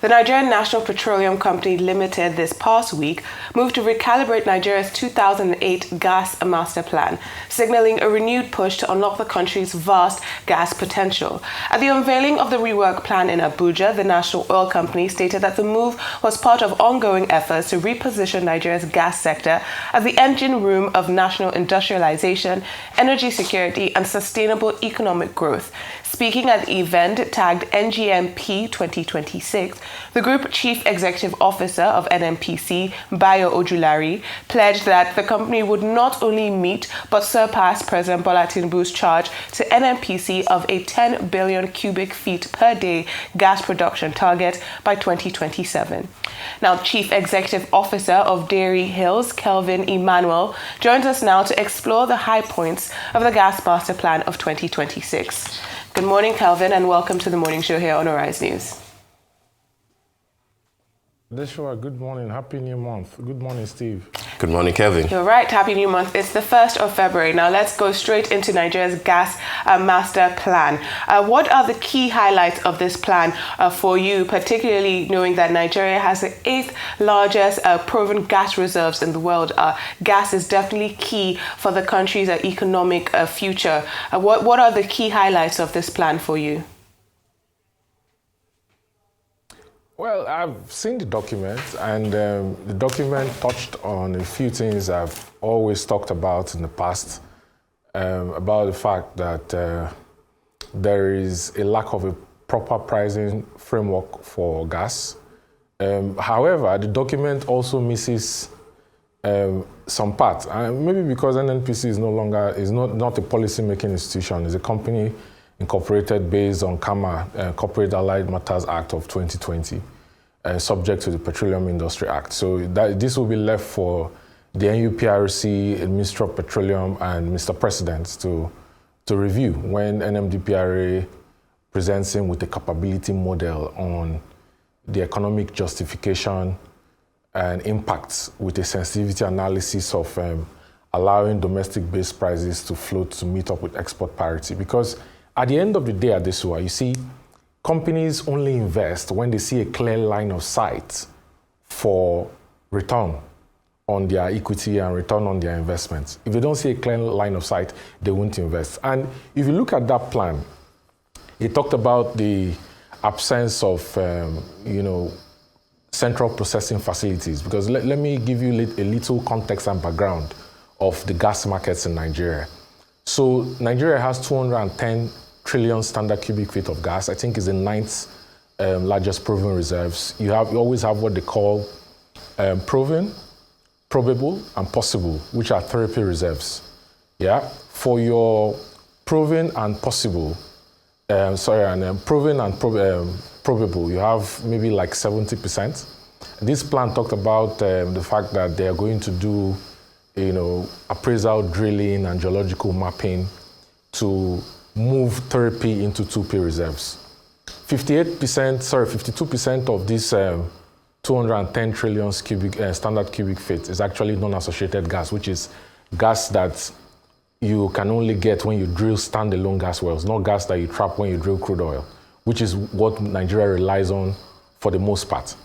The Nigerian National Petroleum Company Limited this past week moved to recalibrate Nigeria's 2008 gas master plan, signaling a renewed push to unlock the country's vast gas potential. At the unveiling of the rework plan in Abuja, the National Oil Company stated that the move was part of ongoing efforts to reposition Nigeria's gas sector as the engine room of national industrialization, energy security, and sustainable economic growth. Speaking at the event tagged NGMP 2026, the Group Chief Executive Officer of NNPC, Bayo Ojulari, pledged that the company would not only meet but surpass President Bola Tinubu's charge to NNPC of a 10 billion cubic feet per day gas production target by 2027. Now, Chief Executive Officer of Dairy Hills, Kelvin Emmanuel, joins us now to explore the high points of the Gas Master Plan of 2026. Good morning, Kelvin, and welcome to the morning show here on Arise News. Good morning. Happy New Month. Good morning, Steve. Good morning, Kelvin. You're right. Happy New Month. It's the 1st of February. Now let's go straight into Nigeria's gas master plan. What are the key highlights of this plan for you, particularly knowing that Nigeria has the 8th largest proven gas reserves in the world? Gas is definitely key for the country's economic future. What are the key highlights of this plan for you? Well, I've seen the document, and the document touched on a few things I've always talked about in the past, about the fact that there is a lack of a proper pricing framework for gas. However, the document also misses some parts, maybe because NNPC is not a policy-making institution. It's a company incorporated based on CAMA, Corporate Allied Matters Act of 2020, subject to the Petroleum Industry Act. So this will be left for the NUPRC, the Ministry of Petroleum, and Mr. President to review when NMDPRA presents him with a capability model on the economic justification and impacts with a sensitivity analysis of allowing domestic-based prices to float to meet up with export parity. Because at the end of the day at this one, you see, companies only invest when they see a clear line of sight for return on their equity and return on their investments. If they don't see a clear line of sight, they won't invest. And if you look at that plan, it talked about the absence of, central processing facilities. Because let me give you a little context and background of the gas markets in Nigeria. So Nigeria has 210 trillion standard cubic feet of gas. I think is the 9th largest proven reserves. You always have what they call proven, probable, and possible, which are therapy reserves. Yeah, for your proven and possible, proven and probable, you have maybe like 70%. This plan talked about the fact that they are going to do, appraisal drilling and geological mapping to move therapy into 2P reserves. 52% of this 210 trillion standard cubic feet is actually non-associated gas, which is gas that you can only get when you drill standalone gas wells, not gas that you trap when you drill crude oil, which is what Nigeria relies on for the most part.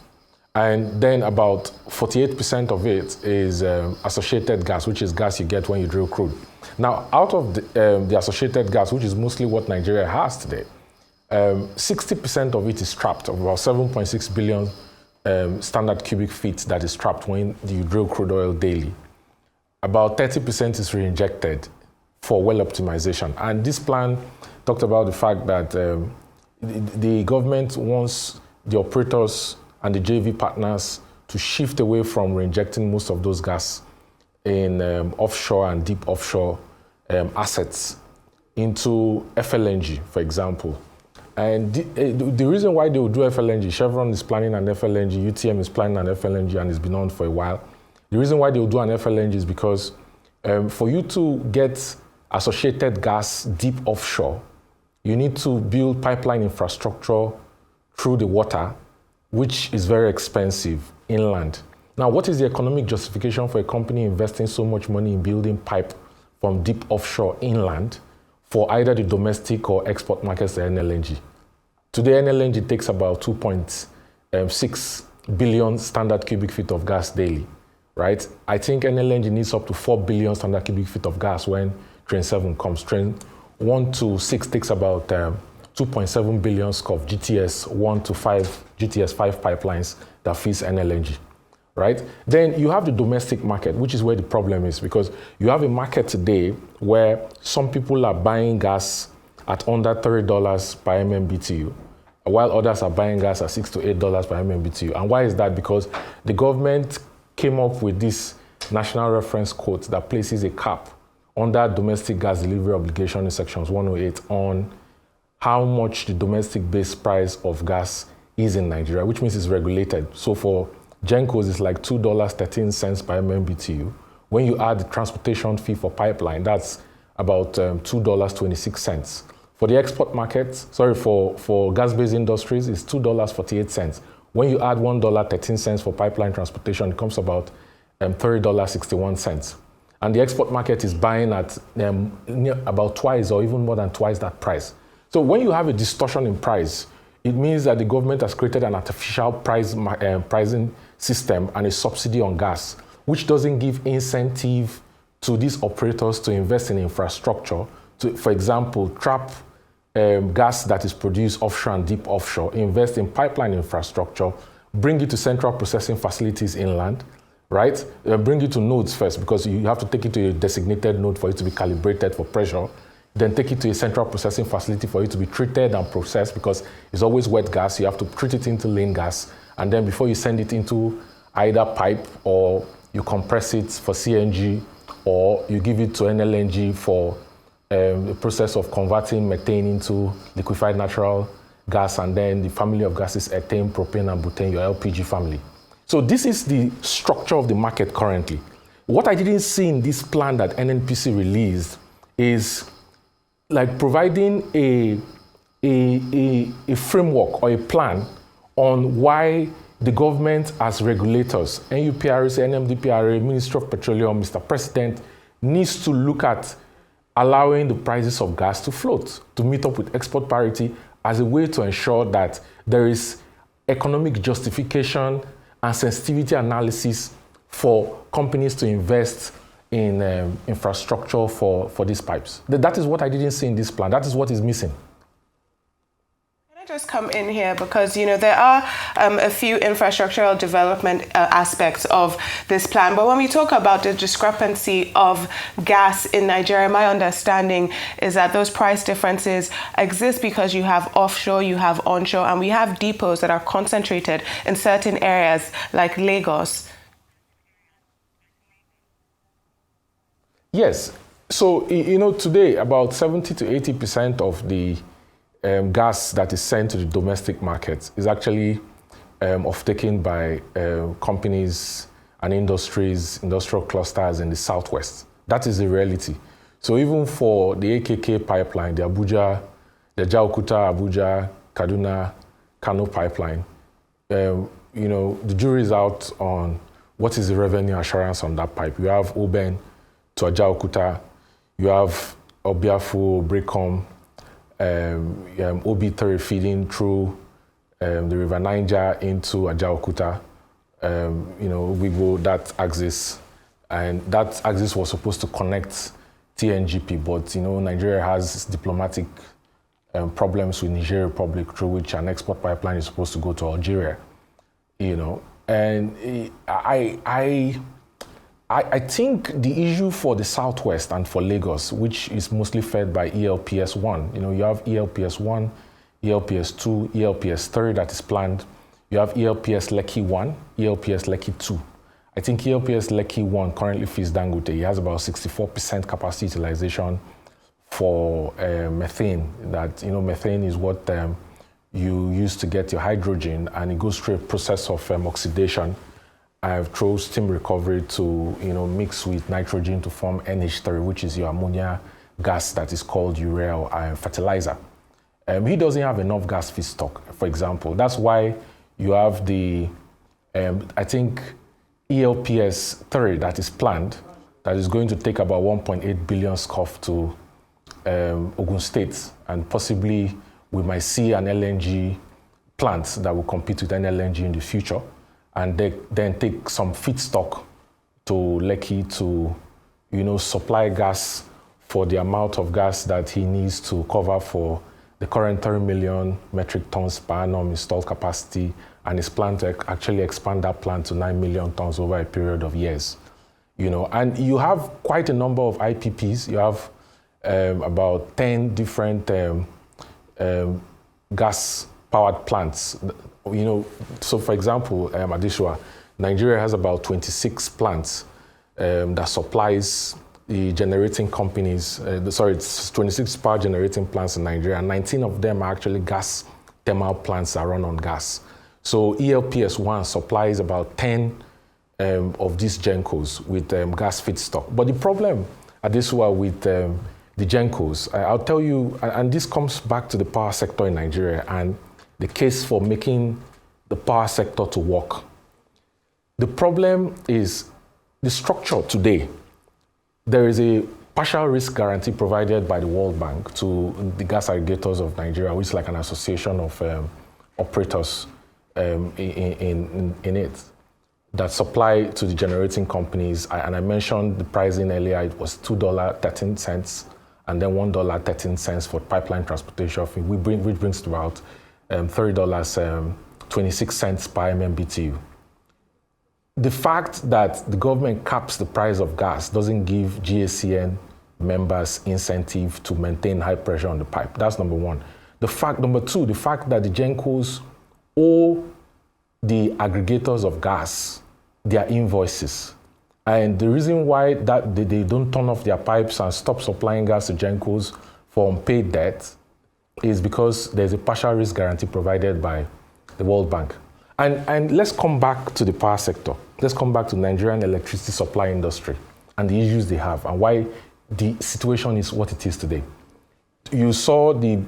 And then about 48% of it is associated gas, which is gas you get when you drill crude. Now, out of the associated gas, which is mostly what Nigeria has today, 60% of it is trapped, about 7.6 billion standard cubic feet that is trapped when you drill crude oil daily. About 30% is reinjected for well optimization. And this plan talked about the fact that the government wants the operators and the JV partners to shift away from reinjecting most of those gas in offshore and deep offshore assets into FLNG, for example. And the reason why they will do FLNG, Chevron is planning an FLNG, UTM is planning an FLNG, and it's been on for a while. The reason why they will do an FLNG is because for you to get associated gas deep offshore, you need to build pipeline infrastructure through the water, which is very expensive inland. Now, what is the economic justification for a company investing so much money in building pipe from deep offshore inland for either the domestic or export markets to NLNG? Today, NLNG takes about 6 billion standard cubic feet of gas daily, right? I think NLNG needs up to 4 billion standard cubic feet of gas when Train 7 comes. Train 1 to 6 takes about 2.7 billion of GTS 1 to 5, GTS 5 pipelines that feeds NLNG, right? Then you have the domestic market, which is where the problem is, because you have a market today where some people are buying gas at under $30 per MMBTU, while others are buying gas at $6 to $8 per MMBTU. And why is that? Because the government came up with this national reference quote that places a cap under domestic gas delivery obligation in sections 108 on how much the domestic base price of gas is in Nigeria, which means it's regulated. So for Gencos, it's like $2.13 per MMBTU. When you add the transportation fee for pipeline, that's about $2.26. For the export market, for gas-based industries, it's $2.48. When you add $1.13 for pipeline transportation, it comes about $30.61. And the export market is buying at about twice or even more than twice that price. So when you have a distortion in price, it means that the government has created an artificial pricing system and a subsidy on gas, which doesn't give incentive to these operators to invest in infrastructure, to, for example, trap gas that is produced offshore and deep offshore, invest in pipeline infrastructure, bring it to central processing facilities inland, right? Bring it to nodes first, because you have to take it to a designated node for it to be calibrated for pressure. Then take it to a central processing facility for it to be treated and processed, because it's always wet gas. You have to treat it into lean gas. And then before you send it into either pipe, or you compress it for CNG, or you give it to NLNG for the process of converting methane into liquefied natural gas, and then the family of gases, ethane, propane, and butane, your LPG family. So this is the structure of the market currently. What I didn't see in this plan that NNPC released is like providing a framework or a plan on why the government as regulators, NUPRC, NMDPRA, Ministry of Petroleum, Mr. President, needs to look at allowing the prices of gas to float, to meet up with export parity as a way to ensure that there is economic justification and sensitivity analysis for companies to invest in infrastructure for these pipes. That is what I didn't see in this plan. That is what is missing. Can I just come in here, because there are a few infrastructural development aspects of this plan, but when we talk about the discrepancy of gas in Nigeria, my understanding is that those price differences exist because you have offshore, you have onshore, and we have depots that are concentrated in certain areas like Lagos. Yes. So, today about 70 to 80% of the gas that is sent to the domestic market is actually off-taken by companies and industrial clusters in the southwest. That is the reality. So even for the AKK pipeline, the Jaokuta, Abuja, Kaduna, Kano pipeline, the jury is out on what is the revenue assurance on that pipe. You have Oben to Ajaokuta, you have Obiafu, Brekom, OB3 feeding through the River Niger into Ajaokuta, Wigbo, that axis. And that axis was supposed to connect TNGP, but Nigeria has diplomatic problems with Niger Republic, through which an export pipeline is supposed to go to Algeria. And I think the issue for the Southwest and for Lagos, which is mostly fed by ELPS-1, you have ELPS-1, ELPS-2, ELPS-3 that is planned. You have ELPS Lekki-1, ELPS Lekki-2. I think ELPS Lekki-1 currently feeds Dangote. It has about 64% capacity utilization for methane. That, methane is what you use to get your hydrogen, and it goes through a process of oxidation. Through steam recovery to mix with nitrogen to form NH3, which is your ammonia gas that is called urea fertilizer. He doesn't have enough gas feedstock, for example. That's why you have the, I think, ELPS-3 that is planned, that is going to take about 1.8 billion SCOF to Ogun State, and possibly we might see an LNG plants that will compete with NLNG in the future, and then take some feedstock to Lekki to, supply gas for the amount of gas that he needs to cover for the current 30 million metric tons per annum installed capacity, and his plan to actually expand that plant to 9 million tons over a period of years. And you have quite a number of IPPs. You have about 10 different gas-powered plants. So for example, Adishwa, Nigeria has about 26 plants that supplies the generating companies. It's 26 power generating plants in Nigeria, and 19 of them are actually gas thermal plants that run on gas. So ELPS1 supplies about 10 of these GENCOs with gas feedstock. But the problem, Adishwa, with the GENCOs, I'll tell you, and this comes back to the power sector in Nigeria and the case for making the power sector to work. The problem is the structure today. There is a partial risk guarantee provided by the World Bank to the gas aggregators of Nigeria, which is like an association of operators in it that supply to the generating companies. And I mentioned the pricing earlier. It was $2.13 and then $1.13 for pipeline transportation fee, which brings to about $30.26 per MMBTU. The fact that the government caps the price of gas doesn't give GACN members incentive to maintain high pressure on the pipe. That's number one. Number two, the fact that the GENCOs owe the aggregators of gas their invoices. And the reason why that they don't turn off their pipes and stop supplying gas to GENCOs for unpaid debt is because there's a partial risk guarantee provided by the World Bank. And let's come back to the power sector. Let's come back to Nigerian electricity supply industry and the issues they have and why the situation is what it is today. You saw the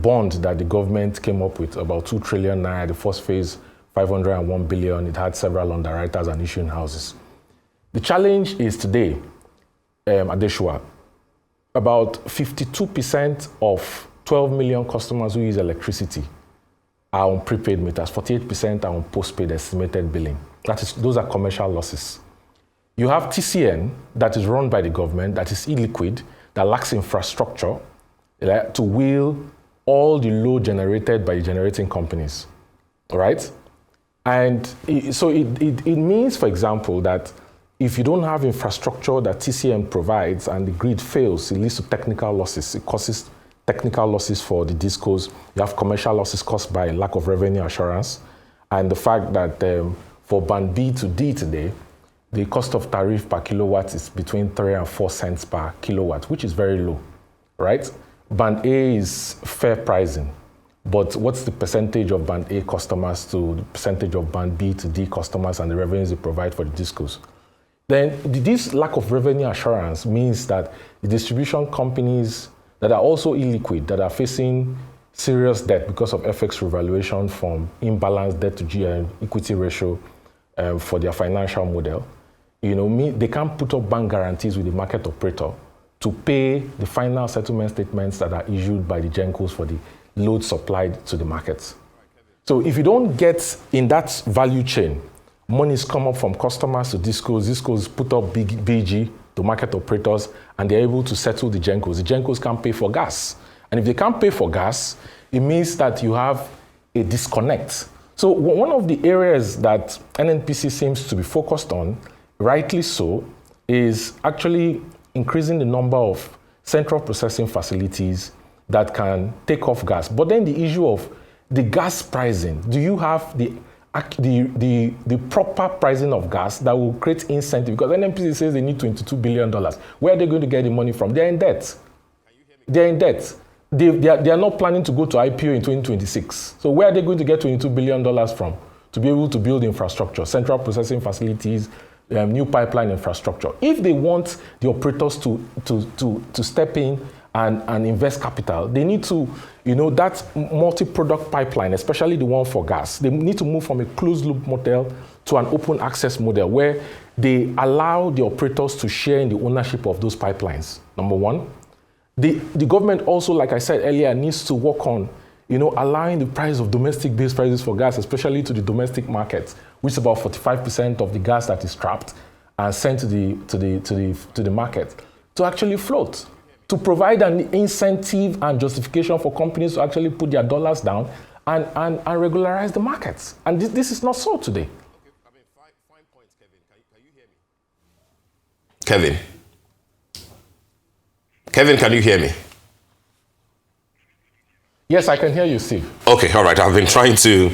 bond that the government came up with, about 2 trillion naira, the first phase, 501 billion. It had several underwriters and issuing houses. The challenge is today, Adeshua, about 52% of 12 million customers who use electricity are on prepaid meters, 48% are on postpaid estimated billing. Those are commercial losses. You have TCN that is run by the government, that is illiquid, that lacks infrastructure to wheel all the load generated by the generating companies, all right? And so it means, for example, that if you don't have infrastructure that TCN provides and the grid fails, it leads to technical losses. It causes technical losses for the discos. You have commercial losses caused by lack of revenue assurance. And the fact that for band B to D today, the cost of tariff per kilowatt is between 3 and 4 cents per kilowatt, which is very low, right? Band A is fair pricing. But what's the percentage of band A customers to the percentage of band B to D customers and the revenues they provide for the discos? Then this lack of revenue assurance means that the distribution companies that are also illiquid, that are facing serious debt because of FX revaluation from imbalanced debt to equity ratio for their financial model, they can't put up bank guarantees with the market operator to pay the final settlement statements that are issued by the GENCOs for the load supplied to the markets. So if you don't get in that value chain, monies come up from customers to discos put up BG to market operators, and they're able to settle the GENCOs. The GENCOs can't pay for gas. And if they can't pay for gas, it means that you have a disconnect. So one of the areas that NNPC seems to be focused on, rightly so, is actually increasing the number of central processing facilities that can take off gas. But then the issue of the gas pricing, do you have the proper pricing of gas that will create incentive? Because NNPC says they need $22 billion. Where are they going to get the money from? They're in debt. They're in debt. They are not planning to go to IPO in 2026. So where are they going to get $22 billion from to be able to build infrastructure, central processing facilities, new pipeline infrastructure? If they want the operators to step in and invest capital, they need to, that multi-product pipeline, especially the one for gas, they need to move from a closed loop model to an open access model where they allow the operators to share in the ownership of those pipelines, number one. The government also, like I said earlier, needs to work on allowing the price of domestic base prices for gas, especially to the domestic market, which is about 45% of the gas that is trapped and sent to the market, to actually float, to provide an incentive and justification for companies to actually put their dollars down and regularize the markets. And this is not so today. Fine points, Kevin. Can you hear me? Kevin, can you hear me? Yes, I can hear you, Steve. Okay, all right. I've been trying to,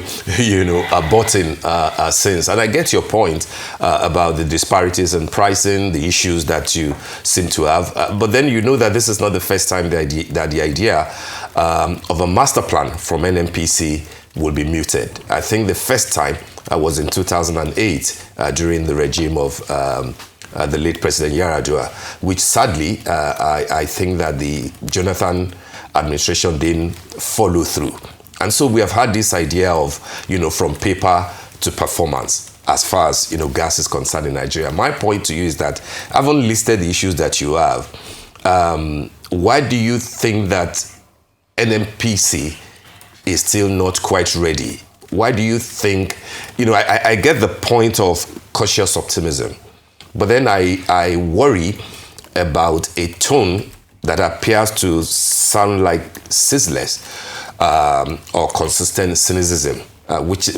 button since. And I get your point about the disparities in pricing, the issues that you seem to have. But then you know that this is not the first time that the idea of a master plan from NNPC will be mooted. I think the first time was in 2008 during the regime of the late President Yar'Adua, which sadly, I think that the Jonathan administration didn't follow through. And so we have had this idea of, from paper to performance as far as, gas is concerned in Nigeria. My point to you is that, having listed the issues that you have, why do you think that NNPC is still not quite ready? Why do you think, I get the point of cautious optimism, but then I worry about a tone that appears to sound like ceaseless or consistent cynicism, which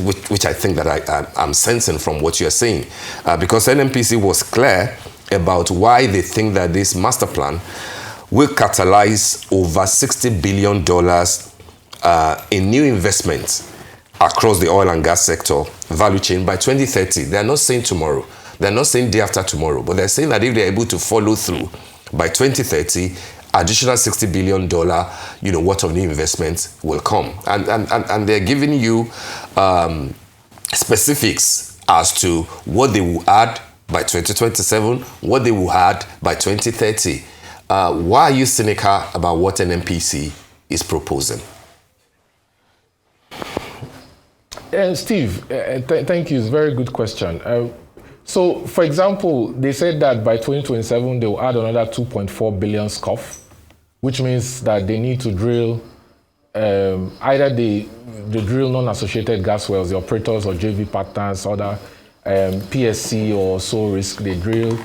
I think that I'm sensing from what you're saying. Because NNPC was clear about why they think that this master plan will catalyze over $60 billion in new investments across the oil and gas sector value chain by 2030. They're not saying tomorrow. They're not saying day after tomorrow, but they're saying that if they're able to follow through by 2030, additional $60 billion, worth of new investments will come. And they're giving you specifics as to what they will add by 2027, what they will add by 2030. Why are you cynical about what NNPC is proposing? Steve, thank you. It's a very good question. So, for example, they said that by 2027, they will add another 2.4 billion SCOF, which means that they need to drill either they drill non-associated gas wells, the operators or JV partners, other PSC or sole risk, they drill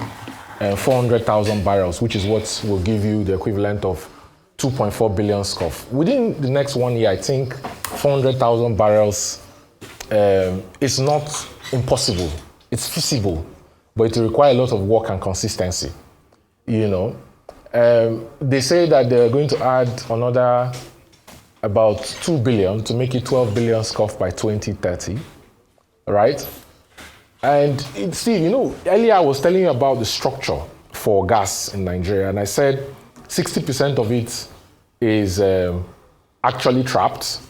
400,000 barrels, which is what will give you the equivalent of 2.4 billion SCOF. Within the next 1 year, I think 400,000 barrels is not impossible. It's feasible, but it will require a lot of work and consistency, They say that they're going to add another about 2 billion to make it 12 billion SCOF by 2030, right? And Steve, earlier I was telling you about the structure for gas in Nigeria, and I said 60% of it is actually trapped,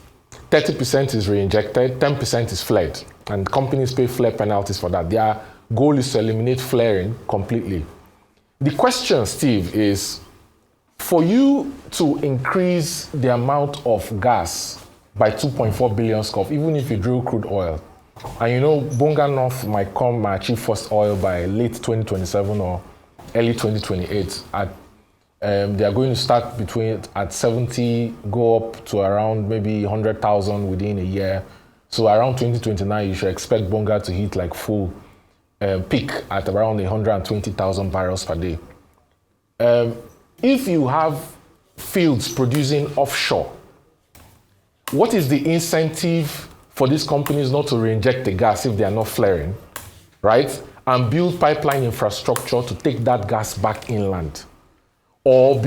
30% is reinjected, 10% is flared, and companies pay flare penalties for that. Their goal is to eliminate flaring completely. The question, Steve, is for you to increase the amount of gas by 2.4 billion SCOF, even if you drill crude oil, and Bonga North might achieve first oil by late 2027 or early 2028. They are going to start at 70, go up to around maybe 100,000 within a year. So around 2029, you should expect Bonga to hit like full peak at around 120,000 barrels per day. If you have fields producing offshore, what is the incentive for these companies not to reinject the gas if they are not flaring, right? And build pipeline infrastructure to take that gas back inland? Or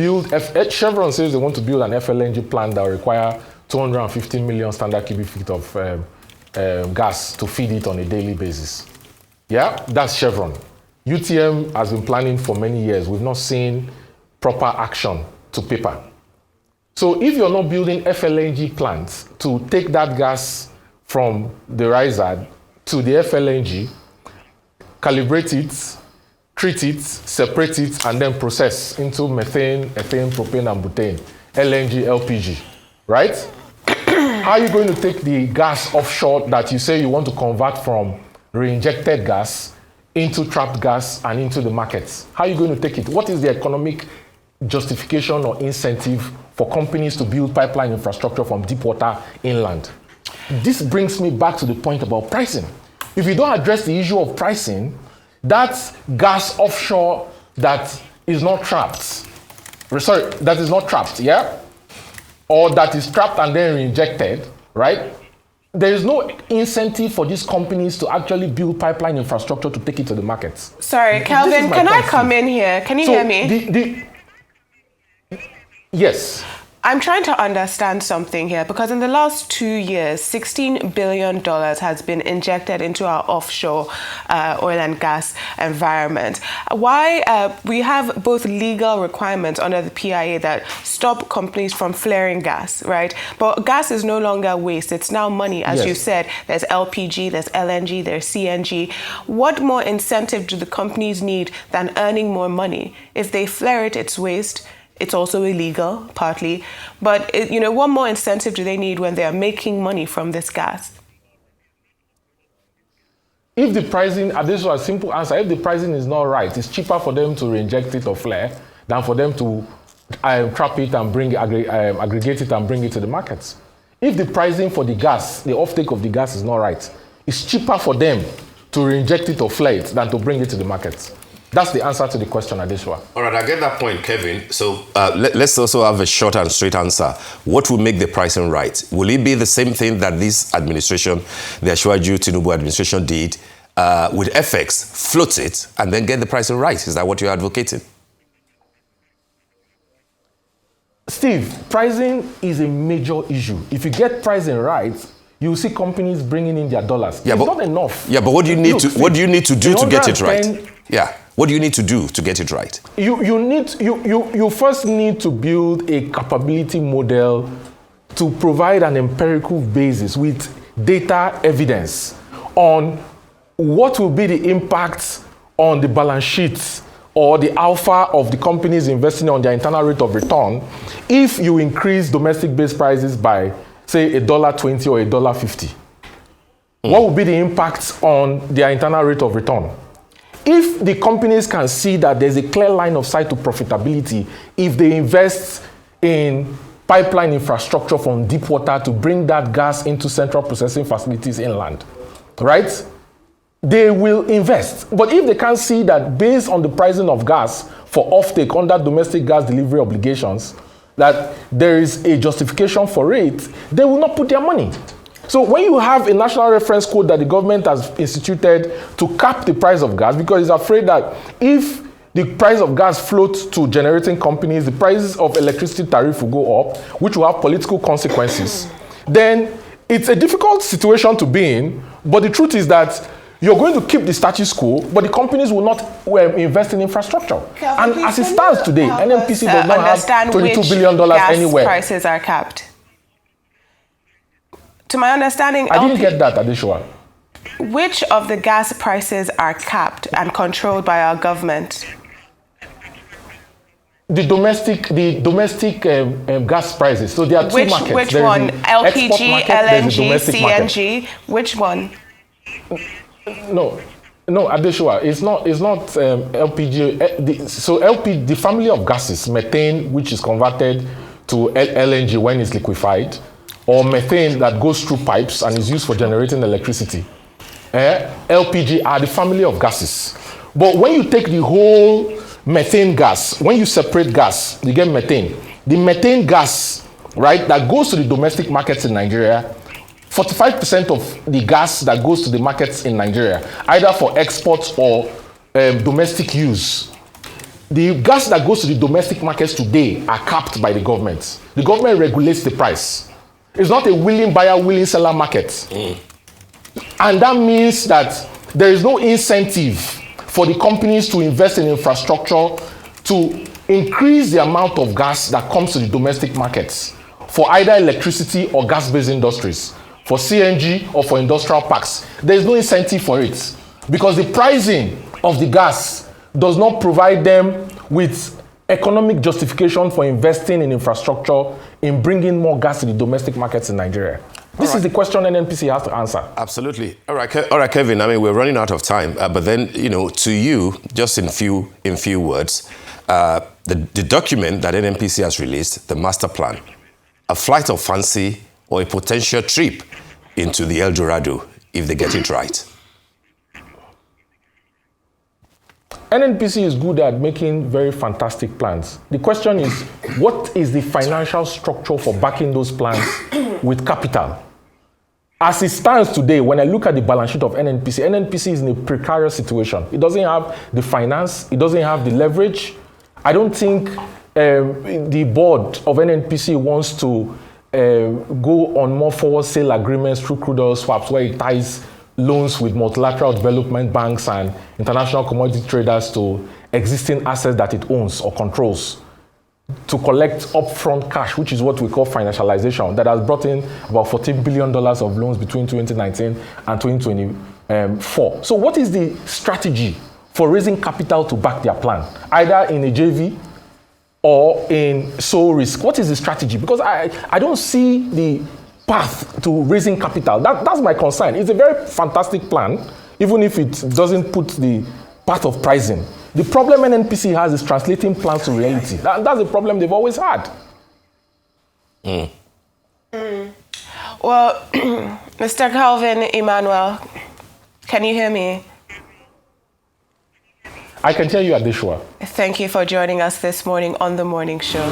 Chevron says they want to build an FLNG plant that will require 250 million standard cubic feet of gas to feed it on a daily basis. Yeah, that's Chevron. UTM has been planning for many years. We've not seen proper action to paper. So if you're not building FLNG plants to take that gas from the riser to the FLNG, calibrate it, treat it, separate it, and then process into methane, ethane, propane, and butane, LNG, LPG, right? How are you going to take the gas offshore that you say you want to convert from reinjected gas into trapped gas and into the markets? How are you going to take it? What is the economic justification or incentive for companies to build pipeline infrastructure from deep water inland. This brings me back to the point about pricing. If you don't address the issue of pricing, that gas offshore that is not trapped, that is not trapped, yeah? Or that is trapped and then reinjected, right? There is no incentive for these companies to actually build pipeline infrastructure to take it to the markets. Sorry, Kelvin, can I come in here? Can you hear me? Yes. I'm trying to understand something here, because in the last 2 years, $16 billion has been injected into our offshore oil and gas environment. Why we have both legal requirements under the PIA that stop companies from flaring gas, right? But gas is no longer waste. It's now money, as you said. There's LPG, there's LNG, there's CNG. What more incentive do the companies need than earning more money? If they flare it, it's waste. It's also illegal, partly. But, what more incentive do they need when they are making money from this gas? If the pricing, this is a simple answer, if the pricing is not right, it's cheaper for them to reinject it or flare than for them to trap it and aggregate it and bring it to the markets. If the pricing for the gas, the offtake of the gas is not right, it's cheaper for them to reinject it or flare it than to bring it to the markets. That's the answer to the question, Adeshwa. All right, I get that point, Kevin. So let's also have a short and straight answer. What will make the pricing right? Will it be the same thing that this administration, the Asiwaju Tinubu administration did with FX, float it, and then get the pricing right? Is that what you're advocating? Steve, pricing is a major issue. If you get pricing right, you see companies bringing in their dollars. It's not enough. Yeah, but what do you need to do to get it right? Yeah. What do you need to do to get it right? You first need to build a capability model to provide an empirical basis with data evidence on what will be the impact on the balance sheets or the alpha of the companies investing on their internal rate of return if you increase domestic base prices by, say, $1.20 or $1.50. What will be the impact on their internal rate of return? If the companies can see that there's a clear line of sight to profitability, if they invest in pipeline infrastructure from deep water to bring that gas into central processing facilities inland, right? They will invest. But if they can't see that based on the pricing of gas for offtake under domestic gas delivery obligations, that there is a justification for it, they will not put their money. So when you have a national reference code that the government has instituted to cap the price of gas, because it's afraid that if the price of gas floats to generating companies, the prices of electricity tariff will go up, which will have political consequences, then it's a difficult situation to be in. But the truth is that you're going to keep the status quo, but the companies will not invest in infrastructure. Kelvin, and as it stands today, NNPC does not have $22 billion anywhere. Prices are capped. To my understanding, I didn't get that, Adeshwa. Which of the gas prices are capped and controlled by our government? The domestic gas prices. So there are two markets. Which one? LPG, LNG, CNG. Which one? No, Adeshwa. It's not LPG. So LPG, the family of gases, methane, which is converted to LNG when it's liquefied, or methane that goes through pipes and is used for generating electricity. LPG are the family of gases. But when you take the whole methane gas, when you separate gas, you get methane. The methane gas, right, that goes to the domestic markets in Nigeria, 45% of the gas that goes to the markets in Nigeria, either for exports or domestic use, the gas that goes to the domestic markets today are capped by the government. The government regulates the price. It's not a willing buyer, willing seller market. And that means that there is no incentive for the companies to invest in infrastructure to increase the amount of gas that comes to the domestic markets for either electricity or gas-based industries, for CNG or for industrial parks. There is no incentive for it because the pricing of the gas does not provide them with economic justification for investing in infrastructure, in bringing more gas to the domestic markets in Nigeria. This is the question NNPC has to answer. Absolutely. All right, Kevin. I mean, we're running out of time, but then, to you, just in few words, the document that NNPC has released, the master plan, a flight of fancy or a potential trip into the El Dorado if they get it right? NNPC is good at making very fantastic plans. The question is, what is the financial structure for backing those plans with capital? As it stands today, when I look at the balance sheet of NNPC is in a precarious situation. It doesn't have the finance, it doesn't have the leverage. I don't think the board of NNPC wants to go on more forward sale agreements through crude oil swaps where it ties loans with multilateral development banks and international commodity traders to existing assets that it owns or controls to collect upfront cash, which is what we call financialization, that has brought in about $14 billion of loans between 2019 and 2024. So what is the strategy for raising capital to back their plan, either in a JV or in sole risk? What is the strategy? Because I don't see the path to raising capital. That's my concern. It's a very fantastic plan, even if it doesn't put the path of pricing. The problem NNPC has is translating plans to reality. That's the problem they've always had. Well, Mr. Kelvin, Emmanuel, can you hear me? I can tell you, Adeshua. Thank you for joining us this morning on The Morning Show.